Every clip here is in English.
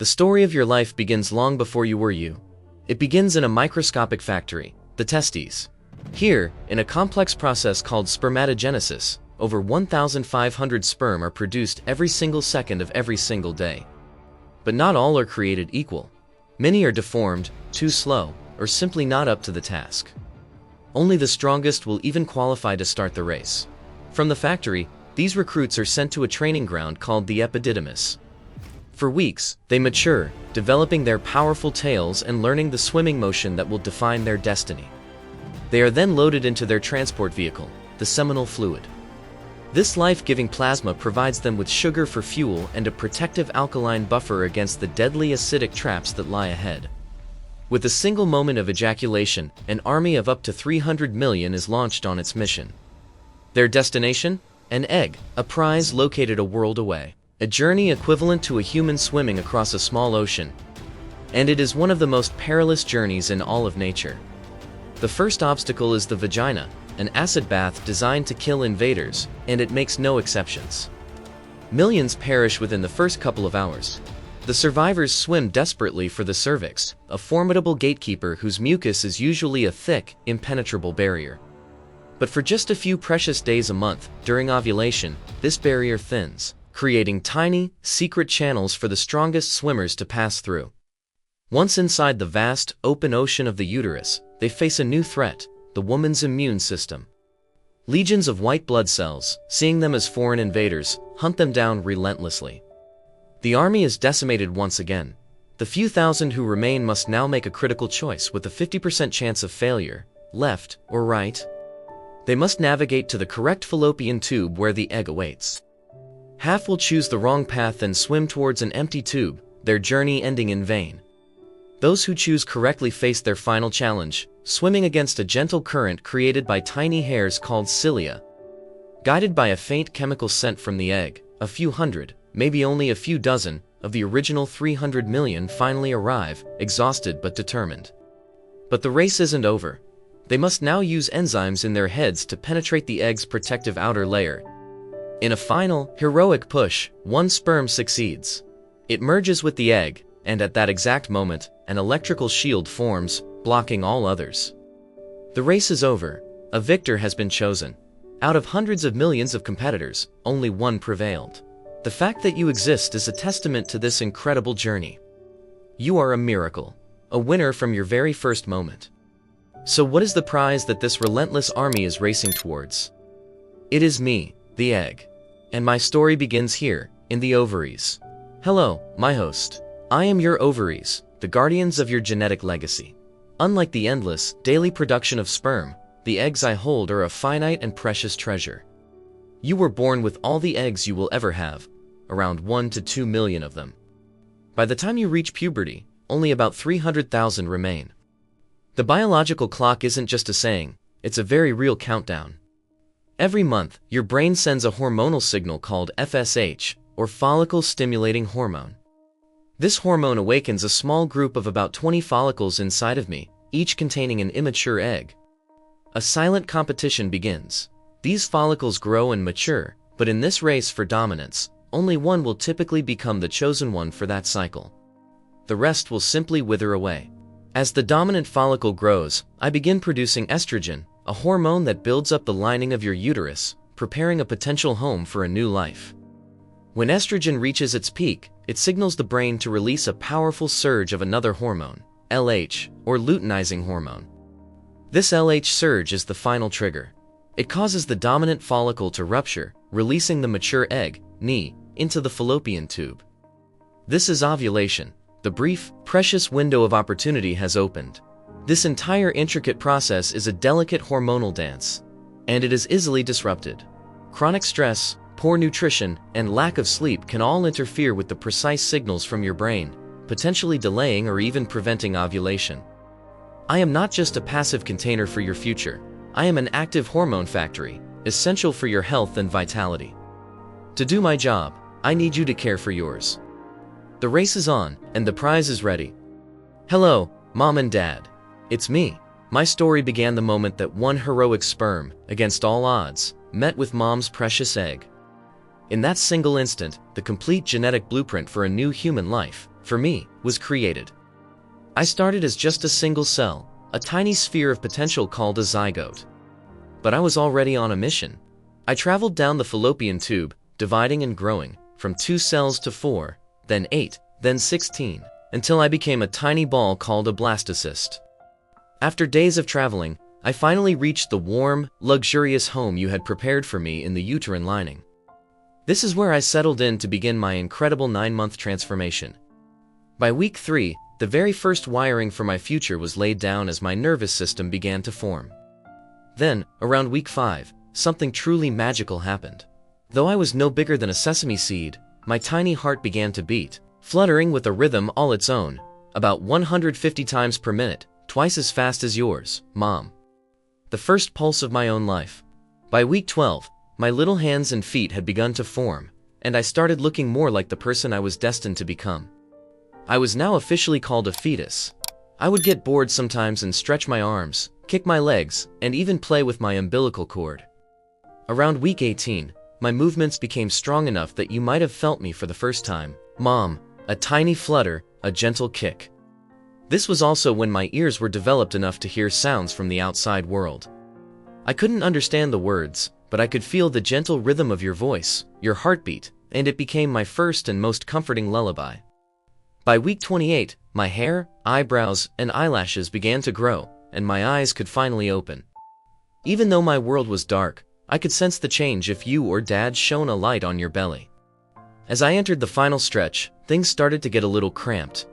The story of your life begins long before you were you. It begins in a microscopic factory, the testes. Here, in a complex process called spermatogenesis, over 1,500 sperm are produced every single second of every single day. But not all are created equal. Many are deformed, too slow, or simply not up to the task. Only the strongest will even qualify to start the race. From the factory, these recruits are sent to a training ground called the epididymis. For weeks, they mature, developing their powerful tails and learning the swimming motion that will define their destiny. They are then loaded into their transport vehicle, the seminal fluid. This life-giving plasma provides them with sugar for fuel and a protective alkaline buffer against the deadly acidic traps that lie ahead. With a single moment of ejaculation, an army of up to 300 million is launched on its mission. Their destination? An egg, a prize located a world away. A journey equivalent to a human swimming across a small ocean. And it is one of the most perilous journeys in all of nature. The first obstacle is the vagina, an acid bath designed to kill invaders, and it makes no exceptions. Millions perish within the first couple of hours. The survivors swim desperately for the cervix, a formidable gatekeeper whose mucus is usually a thick, impenetrable barrier. But for just a few precious days a month, during ovulation, this barrier thins, creating tiny, secret channels for the strongest swimmers to pass through. Once inside the vast, open ocean of the uterus, they face a new threat, the woman's immune system. Legions of white blood cells, seeing them as foreign invaders, hunt them down relentlessly. The army is decimated once again. The few thousand who remain must now make a critical choice with a 50% chance of failure, left or right. They must navigate to the correct fallopian tube where the egg awaits. Half will choose the wrong path and swim towards an empty tube, their journey ending in vain. Those who choose correctly face their final challenge, swimming against a gentle current created by tiny hairs called cilia. Guided by a faint chemical scent from the egg, a few hundred, maybe only a few dozen, of the original 300 million finally arrive, exhausted but determined. But the race isn't over. They must now use enzymes in their heads to penetrate the egg's protective outer layer. In a final, heroic push, one sperm succeeds. It merges with the egg, and at that exact moment, an electrical shield forms, blocking all others. The race is over. A victor has been chosen. Out of hundreds of millions of competitors, only one prevailed. The fact that you exist is a testament to this incredible journey. You are a miracle, a winner from your very first moment. So what is the prize that this relentless army is racing towards? It is me, the egg. And my story begins here, in the ovaries. Hello, my host. I am your ovaries, the guardians of your genetic legacy. Unlike the endless, daily production of sperm, the eggs I hold are a finite and precious treasure. You were born with all the eggs you will ever have, around 1 to 2 million of them. By the time you reach puberty, only about 300,000 remain. The biological clock isn't just a saying, it's a very real countdown. Every month, your brain sends a hormonal signal called FSH, or follicle-stimulating hormone. This hormone awakens a small group of about 20 follicles inside of me, each containing an immature egg. A silent competition begins. These follicles grow and mature, but in this race for dominance, only one will typically become the chosen one for that cycle. The rest will simply wither away. As the dominant follicle grows, I begin producing estrogen, a hormone that builds up the lining of your uterus, preparing a potential home for a new life. When estrogen reaches its peak, it signals the brain to release a powerful surge of another hormone, LH, or luteinizing hormone. This LH surge is the final trigger. It causes the dominant follicle to rupture, releasing the mature egg, Ni, into the fallopian tube. This is ovulation. The brief, precious window of opportunity has opened. This entire intricate process is a delicate hormonal dance, and it is easily disrupted. Chronic stress, poor nutrition, and lack of sleep can all interfere with the precise signals from your brain, potentially delaying or even preventing ovulation. I am not just a passive container for your future. I am an active hormone factory, essential for your health and vitality. To do my job, I need you to care for yours. The race is on, and the prize is ready. Hello, Mom and Dad. It's me. My story began the moment that one heroic sperm, against all odds, met with Mom's precious egg. In that single instant, the complete genetic blueprint for a new human life, for me, was created. I started as just a single cell, a tiny sphere of potential called a zygote. But I was already on a mission. I traveled down the fallopian tube, dividing and growing, from 2 cells to 4, then 8, then 16, until I became a tiny ball called a blastocyst. After days of traveling, I finally reached the warm, luxurious home you had prepared for me in the uterine lining. This is where I settled in to begin my incredible 9-month transformation. By week 3, the very first wiring for my future was laid down as my nervous system began to form. Then, around week 5, something truly magical happened. Though I was no bigger than a sesame seed, my tiny heart began to beat, fluttering with a rhythm all its own, about 150 times per minute, twice as fast as yours, Mom. The first pulse of my own life. By week 12, my little hands and feet had begun to form, and I started looking more like the person I was destined to become. I was now officially called a fetus. I would get bored sometimes and stretch my arms, kick my legs, and even play with my umbilical cord. Around week 18, my movements became strong enough that you might have felt me for the first time, Mom, a tiny flutter, a gentle kick. This was also when my ears were developed enough to hear sounds from the outside world. I couldn't understand the words, but I could feel the gentle rhythm of your voice, your heartbeat, and it became my first and most comforting lullaby. By week 28, my hair, eyebrows, and eyelashes began to grow, and my eyes could finally open. Even though my world was dark, I could sense the change if you or Dad shone a light on your belly. As I entered the final stretch, things started to get a little cramped.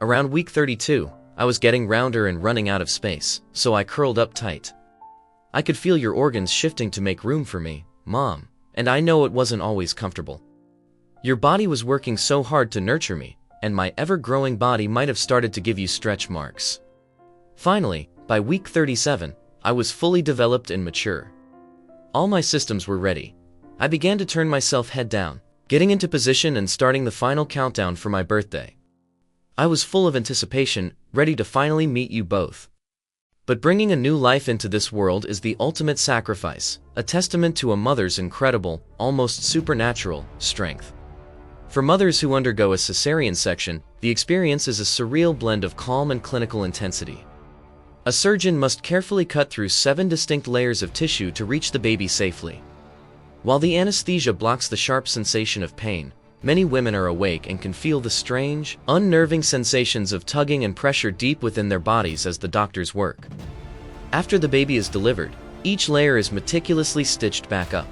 Around week 32, I was getting rounder and running out of space, so I curled up tight. I could feel your organs shifting to make room for me, Mom, and I know it wasn't always comfortable. Your body was working so hard to nurture me, and my ever-growing body might have started to give you stretch marks. Finally, by week 37, I was fully developed and mature. All my systems were ready. I began to turn myself head down, getting into position and starting the final countdown for my birthday. I was full of anticipation, ready to finally meet you both. But bringing a new life into this world is the ultimate sacrifice, a testament to a mother's incredible, almost supernatural, strength. For mothers who undergo a cesarean section, the experience is a surreal blend of calm and clinical intensity. A surgeon must carefully cut through 7 distinct layers of tissue to reach the baby safely. While the anesthesia blocks the sharp sensation of pain, many women are awake and can feel the strange, unnerving sensations of tugging and pressure deep within their bodies as the doctors work. After the baby is delivered, each layer is meticulously stitched back up.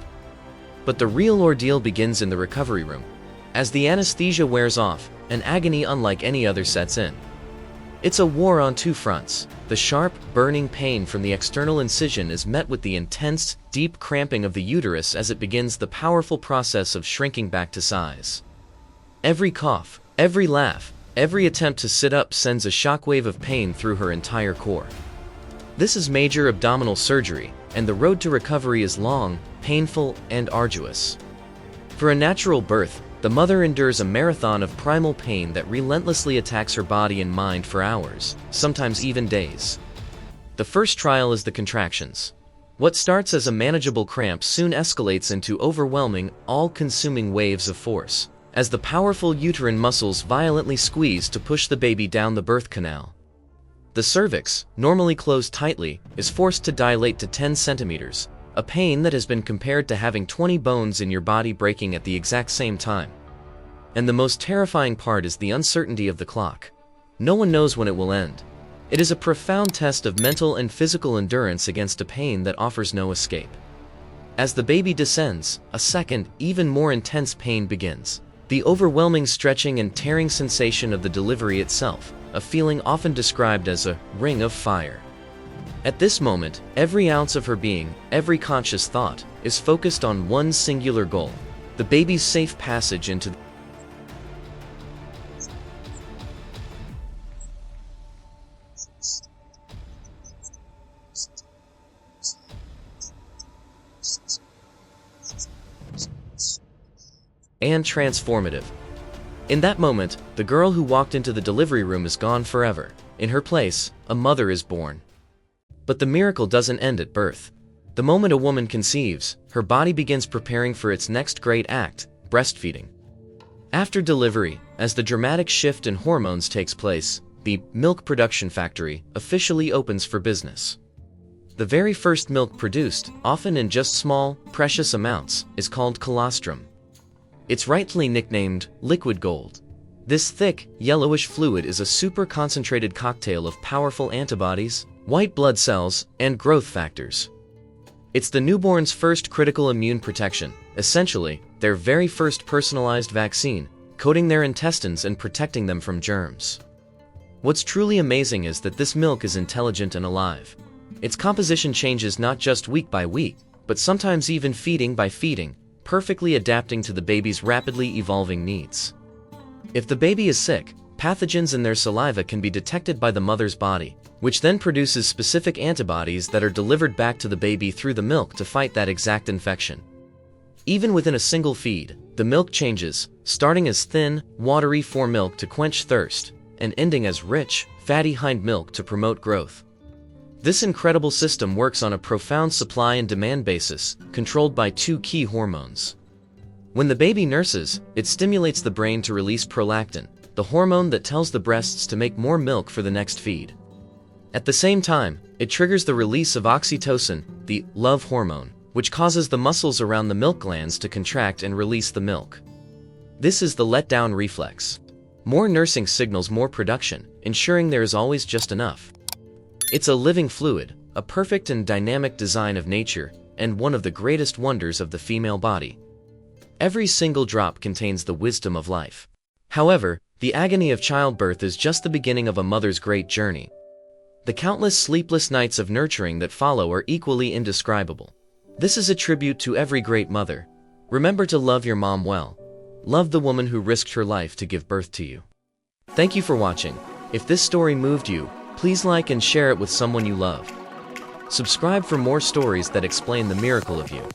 But the real ordeal begins in the recovery room. As the anesthesia wears off, an agony unlike any other sets in. It's a war on 2 fronts. The sharp, burning pain from the external incision is met with the intense, deep cramping of the uterus as it begins the powerful process of shrinking back to size. Every cough, every laugh, every attempt to sit up sends a shockwave of pain through her entire core. This is major abdominal surgery, and the road to recovery is long, painful, and arduous. For a natural birth, the mother endures a marathon of primal pain that relentlessly attacks her body and mind for hours, sometimes even days. The first trial is the contractions. What starts as a manageable cramp soon escalates into overwhelming, all-consuming waves of force, as the powerful uterine muscles violently squeeze to push the baby down the birth canal. The cervix, normally closed tightly, is forced to dilate to 10 centimeters, a pain that has been compared to having 20 bones in your body breaking at the exact same time. And the most terrifying part is the uncertainty of the clock. No one knows when it will end. It is a profound test of mental and physical endurance against a pain that offers no escape. As the baby descends, a second, even more intense pain begins. The overwhelming stretching and tearing sensation of the delivery itself, a feeling often described as a ring of fire. At this moment, every ounce of her being, every conscious thought, is focused on one singular goal: the baby's safe passage into the and transformative. In that moment, the girl who walked into the delivery room is gone forever. In her place, a mother is born. But the miracle doesn't end at birth. The moment a woman conceives, her body begins preparing for its next great act, breastfeeding. After delivery, as the dramatic shift in hormones takes place, the milk production factory officially opens for business. The very first milk produced, often in just small, precious amounts, is called colostrum. It's rightly nicknamed liquid gold. This thick, yellowish fluid is a super-concentrated cocktail of powerful antibodies, white blood cells, and growth factors. It's the newborn's first critical immune protection, essentially, their very first personalized vaccine, coating their intestines and protecting them from germs. What's truly amazing is that this milk is intelligent and alive. Its composition changes not just week by week, but sometimes even feeding by feeding, perfectly adapting to the baby's rapidly evolving needs. If the baby is sick, pathogens in their saliva can be detected by the mother's body, which then produces specific antibodies that are delivered back to the baby through the milk to fight that exact infection. Even within a single feed, the milk changes, starting as thin, watery fore milk to quench thirst, and ending as rich, fatty hind milk to promote growth. This incredible system works on a profound supply and demand basis, controlled by two key hormones. When the baby nurses, it stimulates the brain to release prolactin, the hormone that tells the breasts to make more milk for the next feed. At the same time, it triggers the release of oxytocin, the love hormone, which causes the muscles around the milk glands to contract and release the milk. This is the letdown reflex. More nursing signals more production, ensuring there is always just enough. It's a living fluid, a perfect and dynamic design of nature, and one of the greatest wonders of the female body. Every single drop contains the wisdom of life. However, the agony of childbirth is just the beginning of a mother's great journey. The countless sleepless nights of nurturing that follow are equally indescribable. This is a tribute to every great mother. Remember to love your mom well. Love the woman who risked her life to give birth to you. Thank you for watching. If this story moved you, please like and share it with someone you love. Subscribe for more stories that explain the miracle of you.